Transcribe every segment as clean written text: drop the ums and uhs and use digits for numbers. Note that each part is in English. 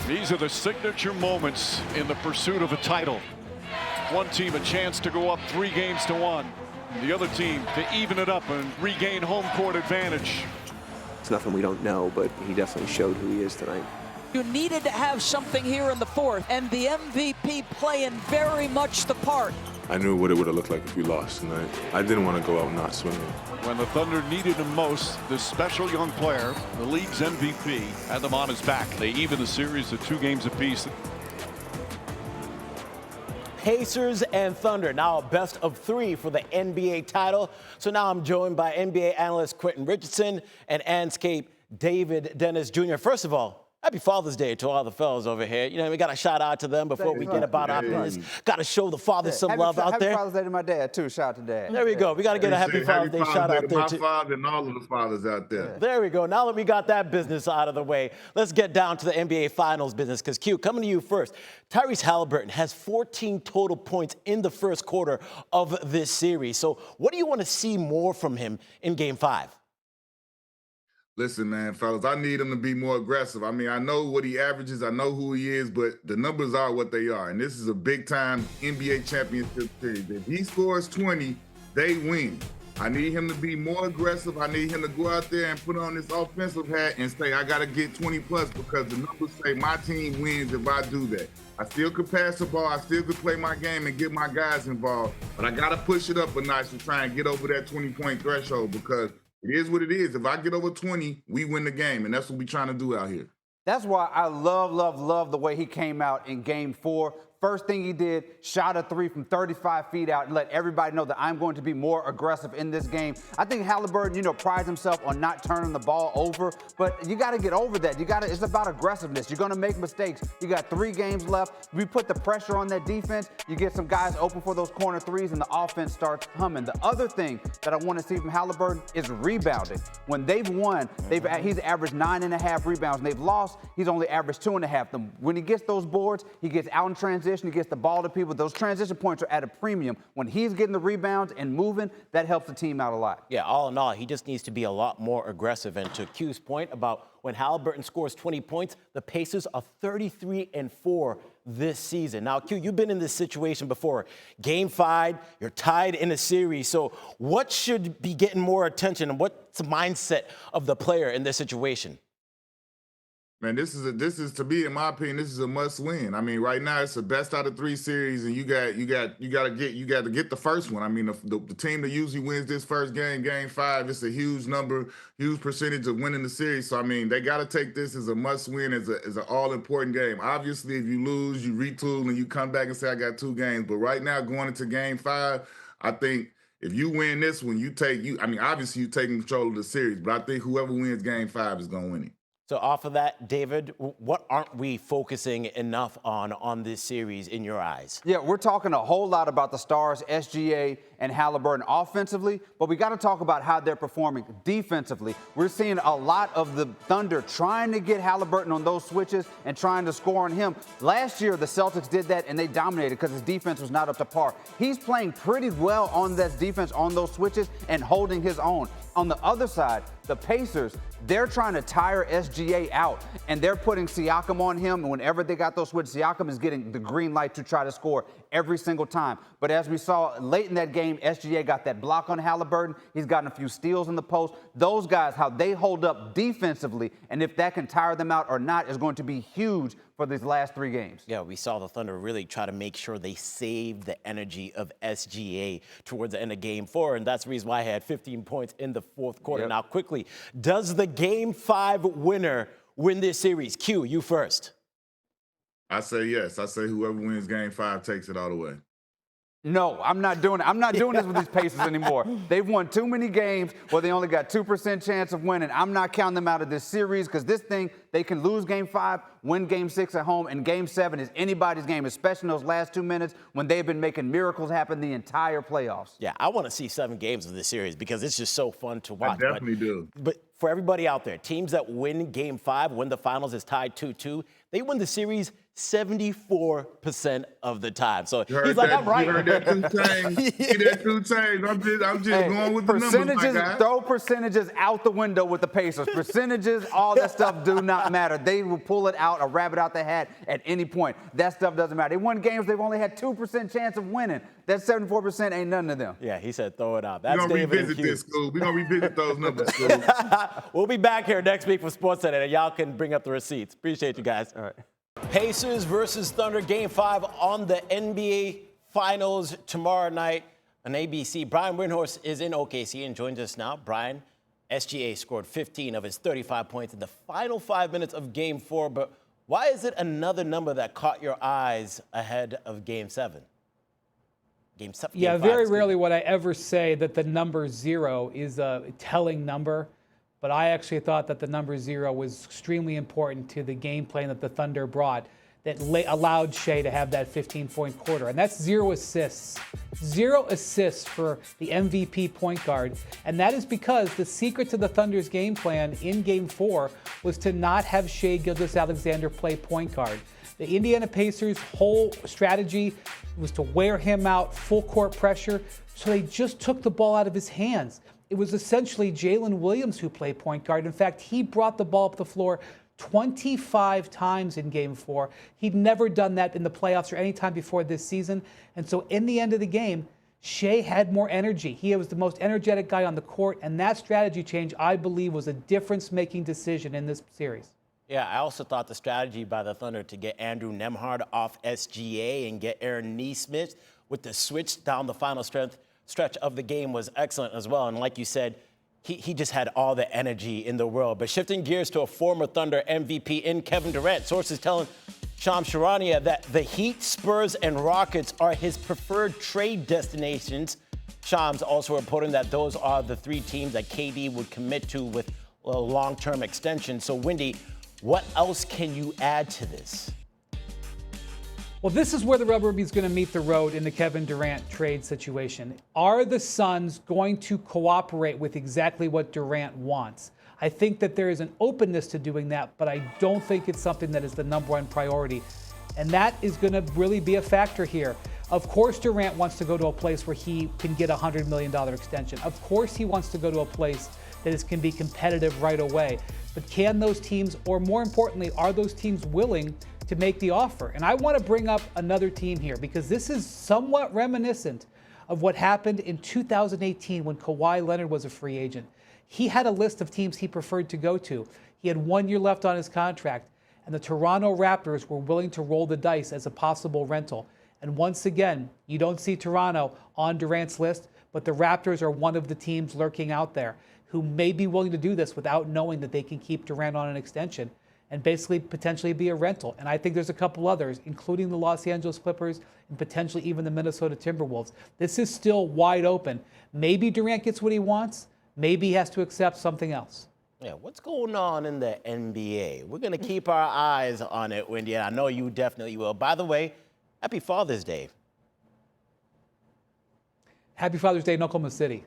These are the signature moments in the pursuit of a title. One team a chance to go up 3-1. The other team to even it up and regain home court advantage. It's nothing we don't know, but he definitely showed who he is tonight. You needed to have something here in the fourth, and the MVP playing very much the part. I knew what it would have looked like if we lost tonight. I didn't want to go out not swinging. When the Thunder needed him most, this special young player, the league's MVP, had them on his back. They even the series to 2 games apiece. Pacers and Thunder, now a best of 3 for the NBA title. So now I'm joined by NBA analyst Quentin Richardson and Anscape David Dennis Jr. First of all, happy Father's Day to all the fellas over here. You know, we got to shout out to them before we get about our business. Got to show the fathers some love out there. Happy Father's Day to my dad, too. Shout out to Dad. There we go. We got to get a happy Father's Day shout out there, too. My father and all of the fathers out there. There we go. Now that we got that business out of the way, let's get down to the NBA Finals business. Because, Q, coming to you first, Tyrese Haliburton has 14 total points in the first quarter of this series. So what do you want to see more from him in Game 5? Listen, man, fellas, I need him to be more aggressive. I mean, I know what he averages. I know who he is, but the numbers are what they are. And this is a big-time NBA championship series. If he scores 20, they win. I need him to be more aggressive. I need him to go out there and put on this offensive hat and say, I got to get 20-plus because the numbers say my team wins if I do that. I still could pass the ball. I still could play my game and get my guys involved. But I got to push it up a notch to try and get over that 20-point threshold because it is what it is. If I get over 20, we win the game, and that's what we're trying to do out here. That's why I love the way he came out in Game 4. First thing he did, shot a 3 from 35 feet out and let everybody know that I'm going to be more aggressive in this game. I think Haliburton, prides himself on not turning the ball over, but you got to get over that. It's about aggressiveness. You're going to make mistakes. You got 3 games left. We put the pressure on that defense. You get some guys open for those corner threes, and the offense starts humming. The other thing that I want to see from Haliburton is rebounding. When they've won, he's averaged 9.5 rebounds. And they've lost, he's only averaged 2.5. When he gets those boards, he gets out in transition. He gets the ball to people. Those transition points are at a premium. When he's getting the rebounds and moving, that helps the team out a lot. Yeah, all in all, he just needs to be a lot more aggressive. And to Q's point about when Haliburton scores 20 points, the Pacers are 33-4 this season. Now, Q, you've been in this situation before. Game 5, you're tied in a series. So what should be getting more attention, and what's the mindset of the player in this situation? Man, this is to me, in my opinion, this is a must win. I mean, right now it's the best out of 3 series, and you got to get the first one. I mean, the team that usually wins this first game, Game 5, it's a huge number, huge percentage of winning the series. So I mean, they got to take this as a must win, as an all important game. Obviously, if you lose, you retool and you come back and say I got 2 games. But right now, going into Game 5, I think if you win this one, obviously you're taking control of the series. But I think whoever wins Game 5 is going to win it. So off of that, David, what aren't we focusing enough on this series in your eyes? Yeah, we're talking a whole lot about the stars, SGA and Haliburton offensively, but we got to talk about how they're performing defensively. We're seeing a lot of the Thunder trying to get Haliburton on those switches and trying to score on him. Last year, the Celtics did that, and they dominated because his defense was not up to par. He's playing pretty well on that defense, on those switches, and holding his own. On the other side, the Pacers, they're trying to tire SGA out, and they're putting Siakam on him. And whenever they got those switches, Siakam is getting the green light to try to score every single time. But as we saw late in that game, SGA got that block on Haliburton. He's gotten a few steals in the post. Those guys, how they hold up defensively, and if that can tire them out or not, is going to be huge for these last 3 games. Yeah, we saw the Thunder really try to make sure they saved the energy of SGA towards the end of Game 4, and that's the reason why I had 15 points in the fourth quarter. Yep. Now, quickly, does the Game 5 winner win this series? Q, you first. I say yes. I say whoever wins Game 5 takes it all the way. No, I'm not doing it. I'm not doing this with these Pacers anymore. They've won too many games where they only got 2% chance of winning. I'm not counting them out of this series because this thing, they can lose Game 5, win Game 6 at home, and Game 7 is anybody's game, especially in those last 2 minutes when they've been making miracles happen the entire playoffs. Yeah, I want to see 7 games of this series because it's just so fun to watch. I definitely do. But for everybody out there, teams that win Game 5, win the finals is tied 2-2, they win the series 74% of the time. So You heard he's like, that, I'm right. You heard that 2 chains. Get that 2 chains. I'm just going with the numbers, my guy. Throw percentages out the window with the Pacers. Percentages, all that stuff do not matter. They will pull it out, a rabbit out the hat at any point. That stuff doesn't matter. They won games they've only had 2% chance of winning. That 74% ain't nothing to them. Yeah, he said throw it out. That's We're going to David revisit this, school. We're going to revisit those numbers, school. We'll be back here next week for SportsCenter, and y'all can bring up the receipts. Appreciate you guys. All right. Pacers versus Thunder, Game 5 on the NBA Finals tomorrow night on ABC. Brian Windhorst is in OKC and joins us now. Brian, SGA scored 15 of his 35 points in the final 5 minutes of Game 4, but why is it another number that caught your eyes ahead of Game 7? Game 5, very rarely would I ever say that the number 0 is a telling number. But I actually thought that the number 0 was extremely important to the game plan that the Thunder brought that allowed Shea to have that 15-point quarter. And that's 0 assists. 0 assists for the MVP point guard. And that is because the secret to the Thunder's game plan in Game 4 was to not have Shea Gilgeous-Alexander play point guard. The Indiana Pacers' whole strategy was to wear him out, full court pressure, so they just took the ball out of his hands. It was essentially Jalen Williams who played point guard. In fact, he brought the ball up the floor 25 times in Game 4. He'd never done that in the playoffs or any time before this season. And so in the end of the game, Shea had more energy. He was the most energetic guy on the court, and that strategy change, I believe, was a difference-making decision in this series. Yeah, I also thought the strategy by the Thunder to get Andrew Nembhard off SGA and get Aaron Nesmith with the switch down the final stretch of the game was excellent as well. And like you said, he just had all the energy in the world. But shifting gears to a former Thunder MVP in Kevin Durant, sources telling Shams Charania that the Heat, Spurs, and Rockets are his preferred trade destinations. Shams also reporting that those are the 3 teams that KD would commit to with a long-term extension. So, Wendy, what else can you add to this? Well, this is where the rubber is going to meet the road in the Kevin Durant trade situation. Are the Suns going to cooperate with exactly what Durant wants? I think that there is an openness to doing that, but I don't think it's something that is the number 1 priority. And that is going to really be a factor here. Of course, Durant wants to go to a place where he can get a $100 million extension. Of course, he wants to go to a place that can be competitive right away. But can those teams, or more importantly, are those teams willing to make the offer? And I want to bring up another team here because this is somewhat reminiscent of what happened in 2018 when Kawhi Leonard was a free agent. He had a list of teams he preferred to go to. He had 1 year left on his contract, and the Toronto Raptors were willing to roll the dice as a possible rental. And once again, you don't see Toronto on Durant's list, but the Raptors are one of the teams lurking out there who may be willing to do this without knowing that they can keep Durant on an extension and basically potentially be a rental. And I think there's a couple others, including the Los Angeles Clippers and potentially even the Minnesota Timberwolves. This is still wide open. Maybe Durant gets what he wants. Maybe he has to accept something else. Yeah, what's going on in the NBA? We're going to keep our eyes on it, Wendy, and I know you definitely will. By the way, happy Father's Day. Happy Father's Day in Oklahoma City.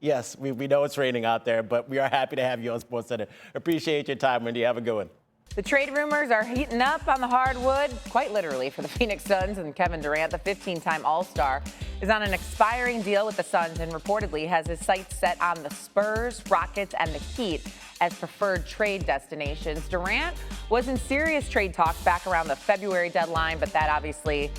Yes, we know it's raining out there, but we are happy to have you on SportsCenter. Appreciate your time, Wendy. Have a good one. The trade rumors are heating up on the hardwood, quite literally, for the Phoenix Suns and Kevin Durant. The 15-time All-Star is on an expiring deal with the Suns and reportedly has his sights set on the Spurs, Rockets, and the Heat as preferred trade destinations. Durant was in serious trade talks back around the February deadline, but that obviously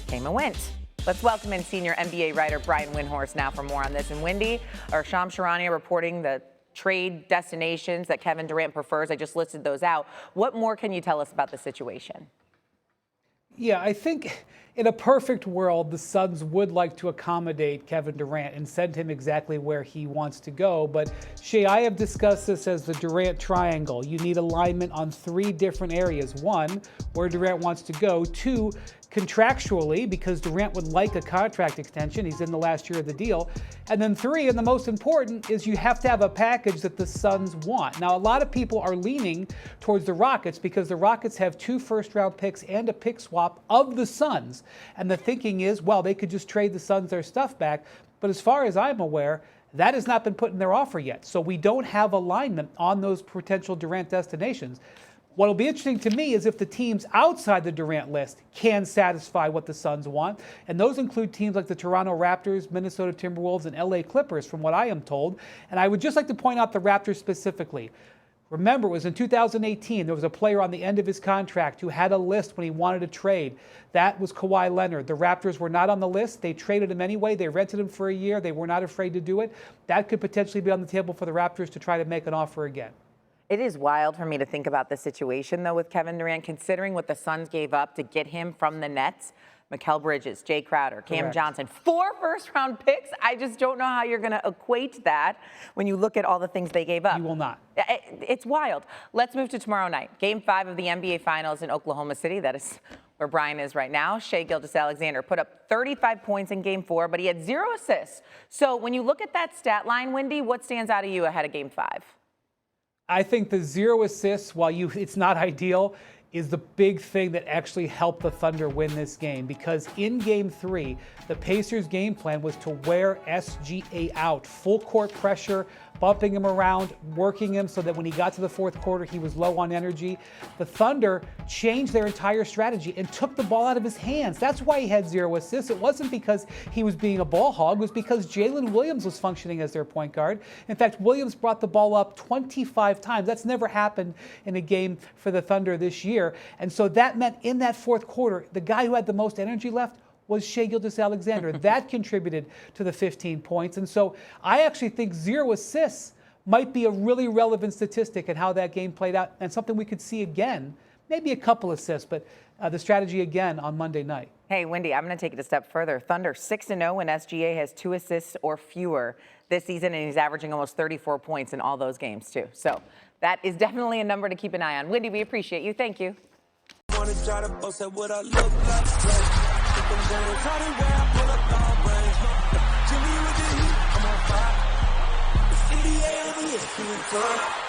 came and went. Let's welcome in senior NBA writer Brian Windhorst now for more on this. And Wendy, or Shams Charania reporting the trade destinations that Kevin Durant prefers. I just listed those out. What more can you tell us about the situation? Yeah, I think in a perfect world, the Suns would like to accommodate Kevin Durant and send him exactly where he wants to go. But Shea, I have discussed this as the Durant triangle. You need alignment on 3 different areas. 1, where Durant wants to go. 2, contractually, because Durant would like a contract extension. He's in the last year of the deal. And then 3, and the most important, is you have to have a package that the Suns want. Now, a lot of people are leaning towards the Rockets because the Rockets have 2 first-round picks and a pick swap of the Suns. And the thinking is, well, they could just trade the Suns their stuff back. But as far as I'm aware, that has not been put in their offer yet. So we don't have alignment on those potential Durant destinations. What'll be interesting to me is if the teams outside the Durant list can satisfy what the Suns want. And those include teams like the Toronto Raptors, Minnesota Timberwolves, and LA Clippers, from what I am told. And I would just like to point out the Raptors specifically. Remember, it was in 2018, there was a player on the end of his contract who had a list when he wanted to trade. That was Kawhi Leonard. The Raptors were not on the list. They traded him anyway. They rented him for a year. They were not afraid to do it. That could potentially be on the table for the Raptors to try to make an offer again. It is wild for me to think about the situation, though, with Kevin Durant, considering what the Suns gave up to get him from the Nets. Mikal Bridges, Jay Crowder, Cam Johnson, 4 first-round picks. I just don't know how you're going to equate that when you look at all the things they gave up. You will not. It's wild. Let's move to tomorrow night. Game 5 of the NBA Finals in Oklahoma City. That is where Brian is right now. Shai Gilgeous-Alexander put up 35 points in Game 4, but he had 0 assists. So when you look at that stat line, Wendy, what stands out to you ahead of Game 5? I think the 0 assists, while it's not ideal, is the big thing that actually helped the Thunder win this game, because in Game 3, the Pacers' game plan was to wear SGA out. Full court pressure, bumping him around, working him so that when he got to the fourth quarter, he was low on energy. The Thunder changed their entire strategy and took the ball out of his hands. That's why he had 0 assists. It wasn't because he was being a ball hog. It was because Jalen Williams was functioning as their point guard. In fact, Williams brought the ball up 25 times. That's never happened in a game for the Thunder this year. And so that meant in that fourth quarter, the guy who had the most energy left was Shai Gilgeous-Alexander. That contributed to the 15 points. And so I actually think 0 assists might be a really relevant statistic in how that game played out, and something we could see again, maybe a couple assists, but the strategy again on Monday night. Hey, Wendy, I'm going to take it a step further. Thunder 6-0 when SGA has 2 assists or fewer this season, and he's averaging almost 34 points in all those games, too. So that is definitely a number to keep an eye on. Wendy, we appreciate you. Thank you. I'm on fire. It's NBA over here.